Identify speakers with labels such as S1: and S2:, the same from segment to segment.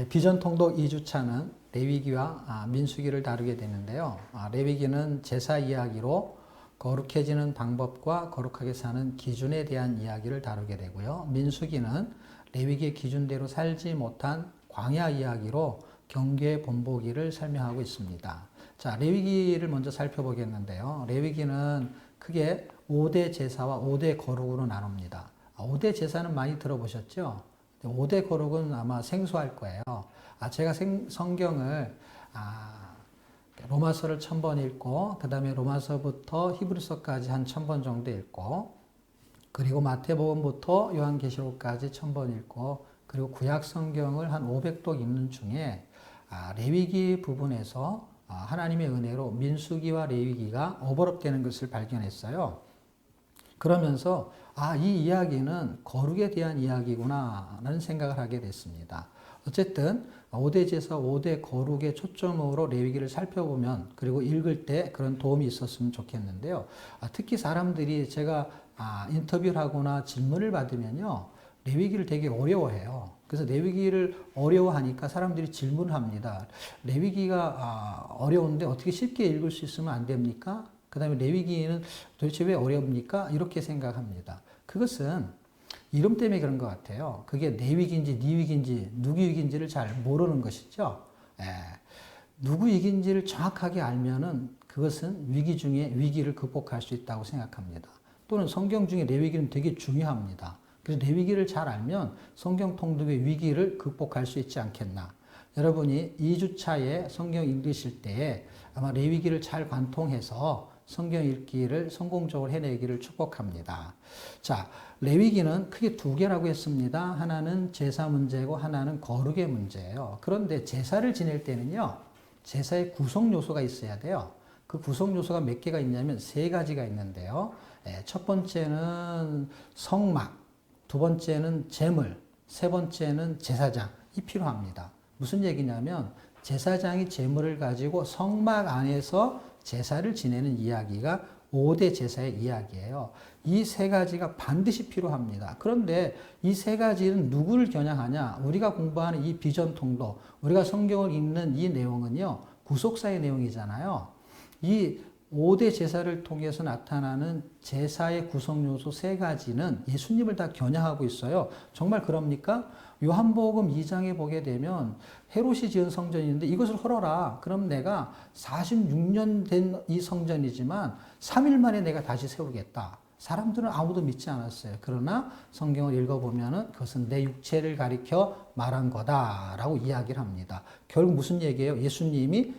S1: 비전 통독 2주차는 레위기와 민수기를 다루게 되는데요. 레위기는 제사 이야기로 거룩해지는 방법과 거룩하게 사는 기준에 대한 이야기를 다루게 되고요. 민수기는 레위기의 기준대로 살지 못한 광야 이야기로 경계의 본보기를 설명하고 있습니다. 자, 레위기를 먼저 살펴보겠는데요. 레위기는 크게 5대 제사와 5대 거룩으로 나눕니다. 5대 제사는 많이 들어보셨죠? 5대 거룩은 아마 생소할 거예요. 제가 성경을 로마서를 1000번 읽고, 그 다음에 로마서부터 히브리서까지 한 1000번 정도 읽고, 그리고 마태복음부터 요한계시록까지 1000번 읽고, 그리고 구약 성경을 한 500독 읽는 중에 레위기 부분에서 하나님의 은혜로 민수기와 레위기가 오버랩되는 것을 발견했어요. 그러면서 이 이야기는 거룩에 대한 이야기구나 라는 생각을 하게 됐습니다. 어쨌든 5대 제사, 5대 거룩의 초점으로 레위기를 살펴보면, 그리고 읽을 때 그런 도움이 있었으면 좋겠는데요. 특히 사람들이 제가 인터뷰를 하거나 질문을 받으면요, 레위기를 되게 어려워해요. 그래서 레위기를 어려워하니까 사람들이 질문을 합니다. 레위기가 어려운데 어떻게 쉽게 읽을 수 있으면 안 됩니까? 그 다음에 레위기는 도대체 왜 어렵니까? 이렇게 생각합니다. 그것은 이름 때문에 그런 것 같아요. 그게 내 위기인지 네 위기인지 누구 위기인지를 잘 모르는 것이죠. 누구 위기인지를 정확하게 알면은 그것은 위기 중에 위기를 극복할 수 있다고 생각합니다. 또는 성경 중에 내 위기는 되게 중요합니다. 그래서 내 위기를 잘 알면 성경 통독의 위기를 극복할 수 있지 않겠나. 여러분이 2주차에 성경 읽으실 때에 아마 레위기를 잘 관통해서 성경 읽기를 성공적으로 해내기를 축복합니다. 자, 레위기는 크게 두 개라고 했습니다. 하나는 제사 문제고 하나는 거룩의 문제예요. 그런데 제사를 지낼 때는요, 제사의 구성 요소가 있어야 돼요. 그 구성 요소가 몇 개가 있냐면 세 가지가 있는데요. 첫 번째는 성막, 두 번째는 제물, 세 번째는 제사장이 필요합니다. 무슨 얘기냐면 제사장이 제물을 가지고 성막 안에서 제사를 지내는 이야기가 5대 제사의 이야기예요. 이 세 가지가 반드시 필요합니다. 그런데 이 세 가지는 누구를 겨냥하냐? 우리가 공부하는 이 비전 통독, 우리가 성경을 읽는 이 내용은요, 구속사의 내용이잖아요. 이 5대 제사를 통해서 나타나는 제사의 구성 요소 세 가지는 예수님을 다 겨냥하고 있어요. 정말 그럽니까? 요한복음 2장에 보게 되면 헤롯이 지은 성전이 있는데 이것을 헐어라. 그럼 내가 46년 된 이 성전이지만 3일 만에 내가 다시 세우겠다. 사람들은 아무도 믿지 않았어요. 그러나 성경을 읽어보면 그것은 내 육체를 가리켜 말한 거다라고 이야기를 합니다. 결국 무슨 얘기예요? 예수님이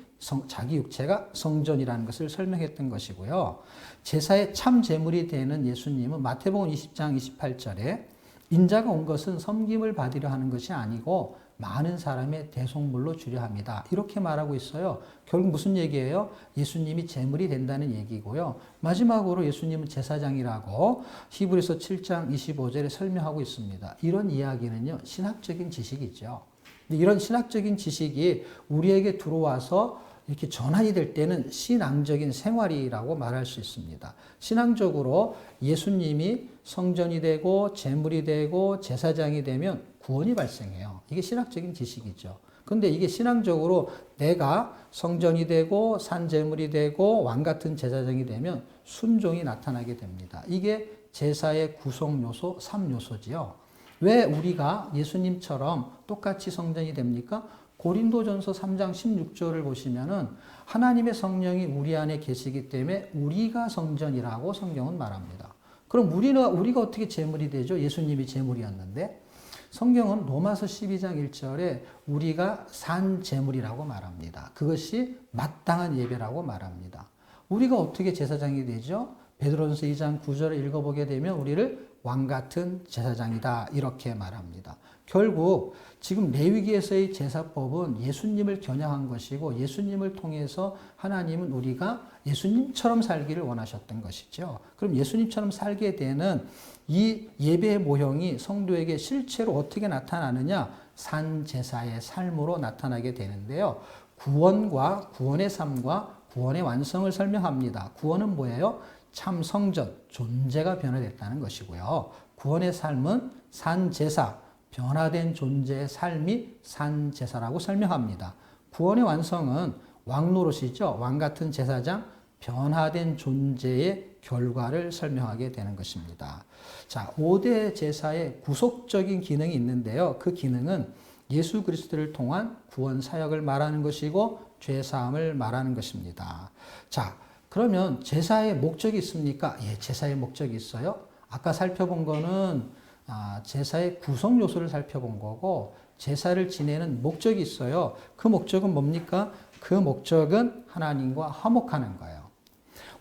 S1: 자기 육체가 성전이라는 것을 설명했던 것이고요. 제사의 참 제물이 되는 예수님은 마태복음 20장 28절에 인자가 온 것은 섬김을 받으려 하는 것이 아니고 많은 사람의 대속물로 주려 합니다. 이렇게 말하고 있어요. 결국 무슨 얘기예요? 예수님이 제물이 된다는 얘기고요. 마지막으로 예수님은 제사장이라고 히브리서 7장 25절에 설명하고 있습니다. 이런 이야기는요, 신학적인 지식이죠. 근데 이런 신학적인 지식이 우리에게 들어와서 이렇게 전환이 될 때는 신앙적인 생활이라고 말할 수 있습니다. 신앙적으로 예수님이 성전이 되고 제물이 되고 제사장이 되면 구원이 발생해요. 이게 신학적인 지식이죠. 근데 이게 신앙적으로 내가 성전이 되고 산제물이 되고 왕같은 제사장이 되면 순종이 나타나게 됩니다. 이게 제사의 구성 요소 3요소지요. 왜 우리가 예수님처럼 똑같이 성전이 됩니까? 고린도전서 3장 16절을 보시면은 하나님의 성령이 우리 안에 계시기 때문에 우리가 성전이라고 성경은 말합니다. 그럼 우리가 어떻게 제물이 되죠? 예수님이 제물이었는데 성경은 로마서 12장 1절에 우리가 산 제물이라고 말합니다. 그것이 마땅한 예배라고 말합니다. 우리가 어떻게 제사장이 되죠? 베드로전서 2장 9절을 읽어보게 되면 우리를 왕같은 제사장이다 이렇게 말합니다. 결국 지금 레위기에서의 제사법은 예수님을 겨냥한 것이고 예수님을 통해서 하나님은 우리가 예수님처럼 살기를 원하셨던 것이죠. 그럼 예수님처럼 살게 되는 이 예배의 모형이 성도에게 실제로 어떻게 나타나느냐? 산제사의 삶으로 나타나게 되는데요. 구원과 구원의 삶과 구원의 완성을 설명합니다. 구원은 뭐예요? 참 성전, 존재가 변화됐다는 것이고요. 구원의 삶은 산제사, 변화된 존재의 삶이 산 제사라고 설명합니다. 구원의 완성은 왕 노릇이죠. 왕 같은 제사장, 변화된 존재의 결과를 설명하게 되는 것입니다. 자, 5대 제사의 구속적인 기능이 있는데요. 그 기능은 예수 그리스도를 통한 구원 사역을 말하는 것이고 죄 사함을 말하는 것입니다. 자, 그러면 제사의 목적이 있습니까? 예, 제사의 목적이 있어요. 아까 살펴본 거는 제사의 구성 요소를 살펴본 거고 제사를 지내는 목적이 있어요. 그 목적은 뭡니까? 그 목적은 하나님과 화목하는 거예요.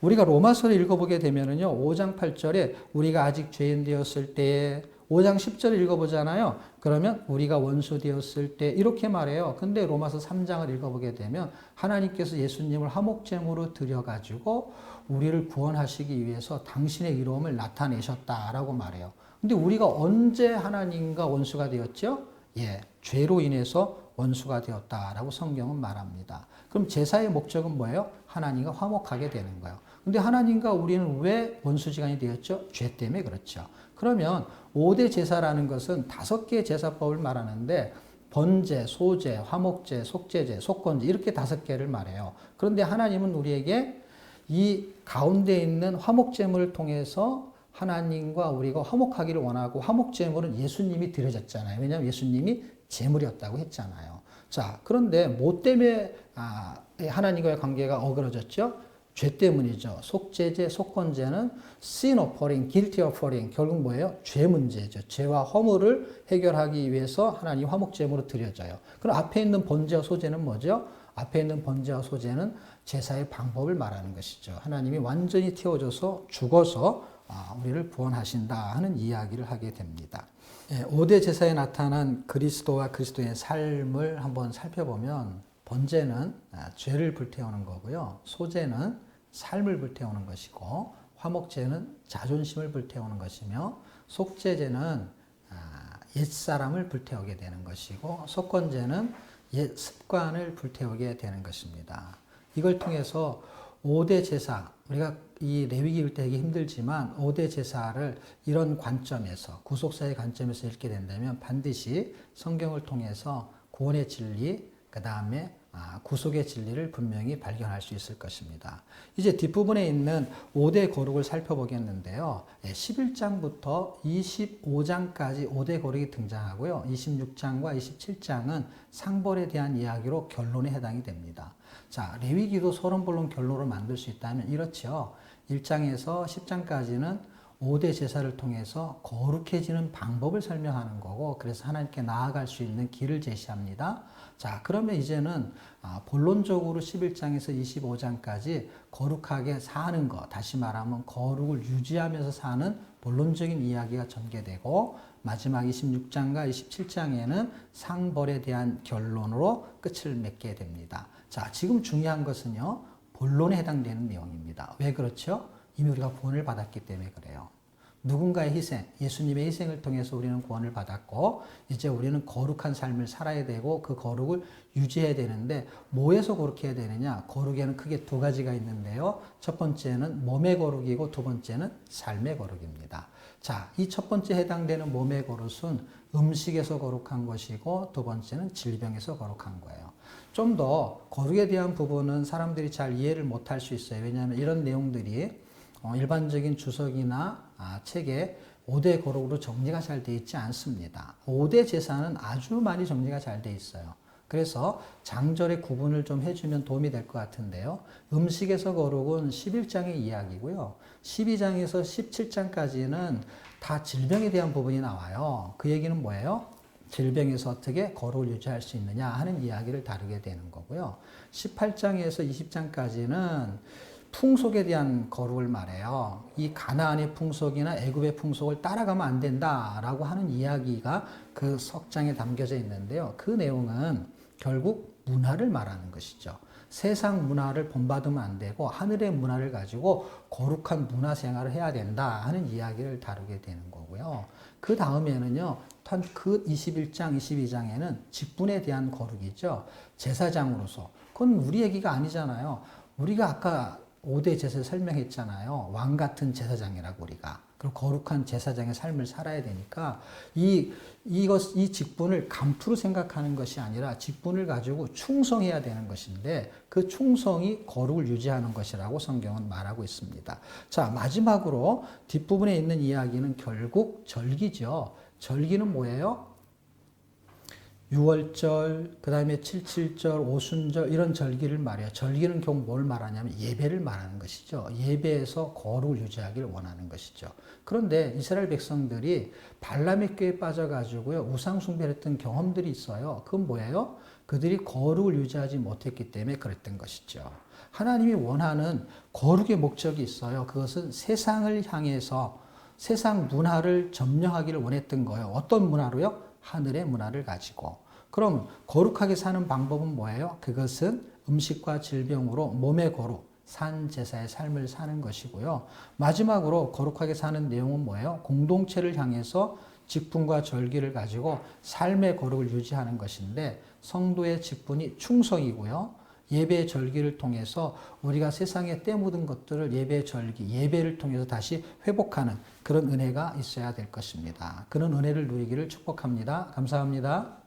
S1: 우리가 로마서를 읽어보게 되면은요, 5장 8절에 우리가 아직 죄인 되었을 때에 5장 10절을 읽어보잖아요. 그러면 우리가 원수 되었을 때 이렇게 말해요. 근데 로마서 3장을 읽어보게 되면 하나님께서 예수님을 화목제물로 드려가지고 우리를 구원하시기 위해서 당신의 의로움을 나타내셨다라고 말해요. 근데 우리가 언제 하나님과 원수가 되었죠? 예, 죄로 인해서 원수가 되었다라고 성경은 말합니다. 그럼 제사의 목적은 뭐예요? 하나님과 화목하게 되는 거예요. 근데 하나님과 우리는 왜 원수지간이 되었죠? 죄 때문에 그렇죠. 그러면 5대 제사라는 것은 5개의 제사법을 말하는데 번제, 소제, 화목제, 속제제, 속건제 이렇게 5개를 말해요. 그런데 하나님은 우리에게 이 가운데 있는 화목제물을 통해서 하나님과 우리가 화목하기를 원하고 화목제물은 예수님이 드려졌잖아요. 왜냐하면 예수님이 제물이었다고 했잖아요. 자, 그런데 뭐 때문에 하나님과의 관계가 어그러졌죠? 죄 때문이죠. 속죄제, 속건제는 sin offering, guilty offering 결국 뭐예요? 죄 문제죠. 죄와 허물을 해결하기 위해서 하나님 화목제물로 드려져요. 그럼 앞에 있는 번제와 소제는 뭐죠? 앞에 있는 번제와 소제는 제사의 방법을 말하는 것이죠. 하나님이 완전히 태워져서 죽어서 우리를 구원하신다 하는 이야기를 하게 됩니다. 5대 제사에 나타난 그리스도와 그리스도의 삶을 한번 살펴보면 번제는 죄를 불태우는 거고요. 소제는 삶을 불태우는 것이고 화목제는 자존심을 불태우는 것이며 속죄제는 옛사람을 불태우게 되는 것이고 속건제는 옛 습관을 불태우게 되는 것입니다. 이걸 통해서 5대 제사, 우리가 이 레위기 읽을 때 되게 힘들지만 5대 제사를 이런 관점에서 구속사의 관점에서 읽게 된다면 반드시 성경을 통해서 구원의 진리, 그 다음에 구속의 진리를 분명히 발견할 수 있을 것입니다. 이제 뒷부분에 있는 5대 거룩을 살펴보겠는데요. 11장부터 25장까지 5대 거룩이 등장하고요. 26장과 27장은 상벌에 대한 이야기로 결론에 해당이 됩니다. 자, 레위기도 서론본론 결론을 만들 수 있다면 이렇죠. 1장에서 10장까지는 5대 제사를 통해서 거룩해지는 방법을 설명하는 거고 그래서 하나님께 나아갈 수 있는 길을 제시합니다. 자, 그러면 이제는 본론적으로 11장에서 25장까지 거룩하게 사는 것, 다시 말하면 거룩을 유지하면서 사는 본론적인 이야기가 전개되고 마지막 26장과 27장에는 상벌에 대한 결론으로 끝을 맺게 됩니다. 자, 지금 중요한 것은요, 본론에 해당되는 내용입니다. 왜 그렇죠? 이미 우리가 구원을 받았기 때문에 그래요. 누군가의 희생, 예수님의 희생을 통해서 우리는 구원을 받았고 이제 우리는 거룩한 삶을 살아야 되고 그 거룩을 유지해야 되는데 뭐에서 거룩해야 되느냐? 거룩에는 크게 두 가지가 있는데요. 첫 번째는 몸의 거룩이고 두 번째는 삶의 거룩입니다. 자, 이 첫 번째 해당되는 몸의 거룩은 음식에서 거룩한 것이고 두 번째는 질병에서 거룩한 거예요. 좀 더 거룩에 대한 부분은 사람들이 잘 이해를 못할 수 있어요. 왜냐하면 이런 내용들이 일반적인 주석이나 책에 5대 거룩으로 정리가 잘 되어 있지 않습니다. 5대 제사는 아주 많이 정리가 잘 되어 있어요. 그래서 장절의 구분을 좀 해주면 도움이 될 것 같은데요. 음식에서 거룩은 11장의 이야기고요. 12장에서 17장까지는 다 질병에 대한 부분이 나와요. 그 얘기는 뭐예요? 질병에서 어떻게 거룩을 유지할 수 있느냐 하는 이야기를 다루게 되는 거고요. 18장에서 20장까지는 풍속에 대한 거룩을 말해요. 이 가나안의 풍속이나 애굽의 풍속을 따라가면 안 된다라고 하는 이야기가 그 석장에 담겨져 있는데요. 그 내용은 결국 문화를 말하는 것이죠. 세상 문화를 본받으면 안 되고 하늘의 문화를 가지고 거룩한 문화 생활을 해야 된다 하는 이야기를 다루게 되는 거고요. 그 다음에는요. 그 21장, 22장에는 직분에 대한 거룩이죠. 제사장으로서. 그건 우리 얘기가 아니잖아요. 우리가 아까 5대 제사를 설명했잖아요. 왕 같은 제사장이라고 우리가. 그리고 거룩한 제사장의 삶을 살아야 되니까 이 직분을 감투로 생각하는 것이 아니라 직분을 가지고 충성해야 되는 것인데 그 충성이 거룩을 유지하는 것이라고 성경은 말하고 있습니다. 자, 마지막으로 뒷부분에 있는 이야기는 결국 절기죠. 절기는 뭐예요? 6월절, 그 다음에 77절, 오순절 이런 절기를 말해요. 절기는 결국 뭘 말하냐면 예배를 말하는 것이죠. 예배에서 거룩을 유지하기를 원하는 것이죠. 그런데 이스라엘 백성들이 발람의 꾀에 빠져가지고요. 우상 숭배를 했던 경험들이 있어요. 그건 뭐예요? 그들이 거룩을 유지하지 못했기 때문에 그랬던 것이죠. 하나님이 원하는 거룩의 목적이 있어요. 그것은 세상을 향해서 세상 문화를 점령하기를 원했던 거예요. 어떤 문화로요? 하늘의 문화를 가지고. 그럼 거룩하게 사는 방법은 뭐예요? 그것은 음식과 질병으로 몸의 거룩, 산제사의 삶을 사는 것이고요. 마지막으로 거룩하게 사는 내용은 뭐예요? 공동체를 향해서 직분과 절기를 가지고 삶의 거룩을 유지하는 것인데 성도의 직분이 충성이고요. 예배의 절기를 통해서 우리가 세상에 때묻은 것들을 예배의 절기, 예배를 통해서 다시 회복하는 그런 은혜가 있어야 될 것입니다. 그런 은혜를 누리기를 축복합니다. 감사합니다.